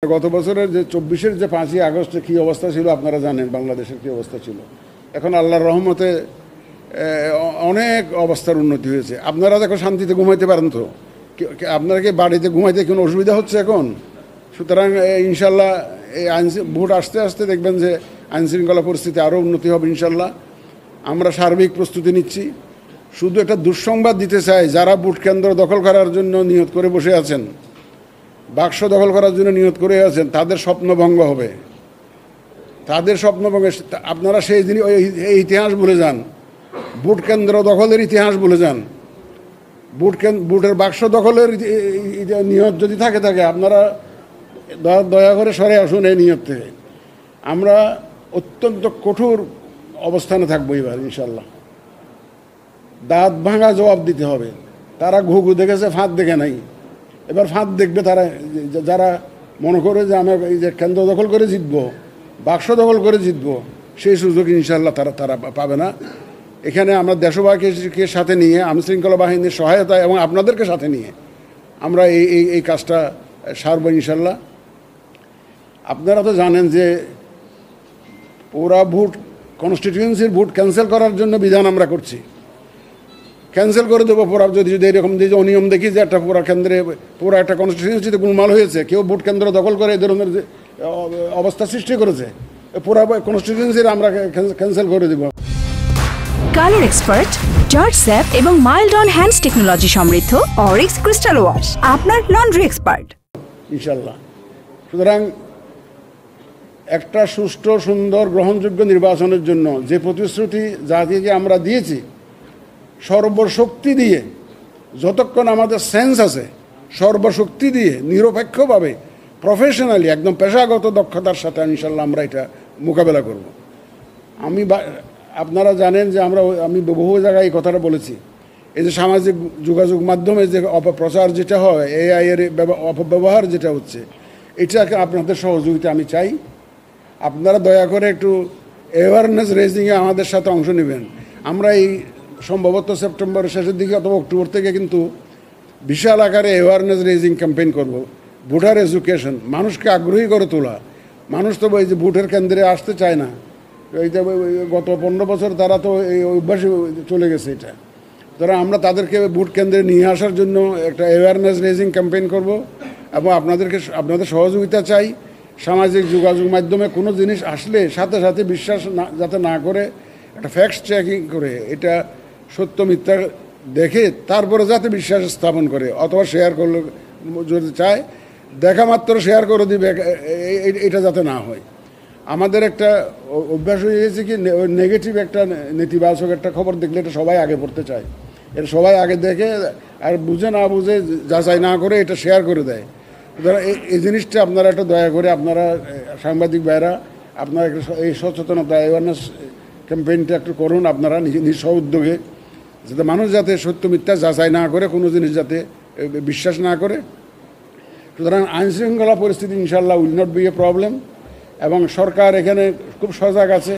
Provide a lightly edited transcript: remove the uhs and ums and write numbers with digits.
গত বছরের যে ২৪-এর যে ৫ই আগস্টে কী অবস্থা ছিল আপনারা জানেন, বাংলাদেশের কী অবস্থা ছিল। এখন আল্লাহর রহমতে অনেক অবস্থার উন্নতি হয়েছে। আপনারা দেখো শান্তিতে ঘুমাইতে পারেন তো, আপনারা কি বাড়িতে ঘুমাইতে কোনো অসুবিধা হচ্ছে এখন? সুতরাং ইনশাল্লাহ এই ভোট আসতে আসতে দেখবেন যে আইনশৃঙ্খলা পরিস্থিতি আরও উন্নতি হবে ইনশাল্লাহ। আমরা সার্বিক প্রস্তুতি নিচ্ছি। শুধু একটা দুঃসংবাদ দিতে চাই, যারা ভোট কেন্দ্র দখল করার জন্য নিয়ত করে বসে আছেন, বাক্স দখল করার জন্য নিয়ত করে আছেন, তাদের স্বপ্নভঙ্গ হবে। তাদের স্বপ্নভঙ্গে আপনারা সেই দিনই এই ইতিহাস ভুলে যান, ভোট কেন্দ্র দখলের ইতিহাস ভুলে যান। ভোটের বাক্স দখলের নিয়ত যদি থাকে আপনারা দয়া করে সরে আসুন এই নিয়ত থেকে। আমরা অত্যন্ত কঠোর অবস্থানে থাকবো এবার ইনশাল্লাহ। দাঁত ভাঙা জবাব দিতে হবে। তারা ঘুঘু দেখেছে, ফাঁদ দেখে নাই। এবার ফাঁদ দেখবে তারা, যারা মনে করে যে আমরা এই যে কেন্দ্র দখল করে জিতবো, বাক্স দখল করে জিতবো, সেই সুযোগ ইনশাল্লাহ তারা পাবে না। এখানে আমরা দেশবাসীকে সাথে নিয়ে, আইনশৃঙ্খলা বাহিনীর সহায়তা এবং আপনাদেরকে সাথে নিয়ে আমরা এই কাজটা সারব ইনশাল্লাহ। আপনারা তো জানেন যে পুরা ভোট, কনস্টিটিউয়েন্সির ভোট ক্যান্সেল করার জন্য বিধান আমরা করছি। ক্যান্সেল করে দেবো পুরা, যদি এরকম যে অনিয়ম দেখি যে একটা পুরা কেন্দ্রে, পুরা একটা কনস্টিটিউয়েন্সিতে গোলমাল হয়েছে, কেউ ভোট কেন্দ্র দখল করে এই ধরনের যে অবস্থা সৃষ্টি করেছে, পুরা কনস্টিটিউয়েন্সির আমরা ক্যান্সেল করে দেবো। কালার এক্সপার্ট, জর্জ স্যাপ এবং মাইল্ড অন হ্যান্ডস টেকনোলজি সমৃদ্ধ অরিক্স ক্রিস্টাল ওয়াশ আপনার লন্ড্রি এক্সপার্ট ইনশাল্লাহ। সুতরাং একটা সুষ্ঠু, সুন্দর, গ্রহণযোগ্য নির্বাচনের জন্য যে প্রতিশ্রুতি জাতিকে আমরা দিয়েছি, সর্বশক্তি দিয়ে, যতক্ষণ আমাদের সেন্স আছে, সর্বশক্তি দিয়ে নিরপেক্ষভাবে, প্রফেশনালি, একদম পেশাগত দক্ষতার সাথে ইনশাল্লাহ আমরা এটা মোকাবেলা করব। আপনারা জানেন যে আমি বহু জায়গায় এই কথাটা বলেছি, এই যে সামাজিক যোগাযোগ মাধ্যমে যে অপপ্রচার যেটা হয়, এআই এর অপব্যবহার যেটা হচ্ছে, এটাকে আপনাদের সহযোগিতা আমি চাই। আপনারা দয়া করে একটু অ্যাওয়ারনেস রেজিংয়ে আমাদের সাথে অংশ নেবেন। আমরা এই সম্ভবত সেপ্টেম্বরের শেষের দিকে অথবা অক্টোবর থেকে কিন্তু বিশাল আকারে অ্যাওয়ারনেস রেজিং ক্যাম্পেইন করব। ভোটার এডুকেশন, মানুষকে আগ্রহী করে তোলা। মানুষ তো এই যে ভোটের কেন্দ্রে আসতে চায় না, এই যে গত 15 বছর তারা তো এই অভ্যাসে চলে গেছে এটা। ধরো আমরা তাদেরকে ভোট কেন্দ্রে নিয়ে আসার জন্য একটা অ্যাওয়ারনেস রেজিং ক্যাম্পেইন করব এবং আপনাদের সহযোগিতা চাই। সামাজিক যোগাযোগ মাধ্যমে কোনো জিনিস আসলে সাথে সাথে বিশ্বাস যাতে না করে, একটা ফ্যাক্ট চেকিং করে, এটা সত্য মিথ্যা দেখে তারপরে যাতে বিশ্বাস স্থাপন করে, অথবা শেয়ার করলে যদি চায় দেখা মাত্র শেয়ার করে দিবে, এটা যাতে না হয়। আমাদের একটা অভ্যাস হয়ে গেছে কি, নেগেটিভ একটা, নেতিবাচক একটা খবর দেখলে এটা সবাই আগে পড়তে চায়। এটা সবাই আগে দেখে আর বুঝে না বুঝে, যাচাই না করে এটা শেয়ার করে দেয়। সুতরাং এই জিনিসটা আপনারা একটা দয়া করে, আপনারা সাংবাদিক ভাইরা, আপনারা এই সচেতনতা, অ্যাওয়ারনেস ক্যাম্পেইনটা একটু করুন আপনারা নিজ উদ্যোগে, যাতে মানুষ যাতে সত্য মিথ্যা যাচাই না করে, কোনো জিনিস যাতে বিশ্বাস না করে। সুতরাং আইনশৃঙ্খলা পরিস্থিতি ইনশাল্লাহ will not be a problem, এবং সরকার এখানে খুব সজাগ আছে।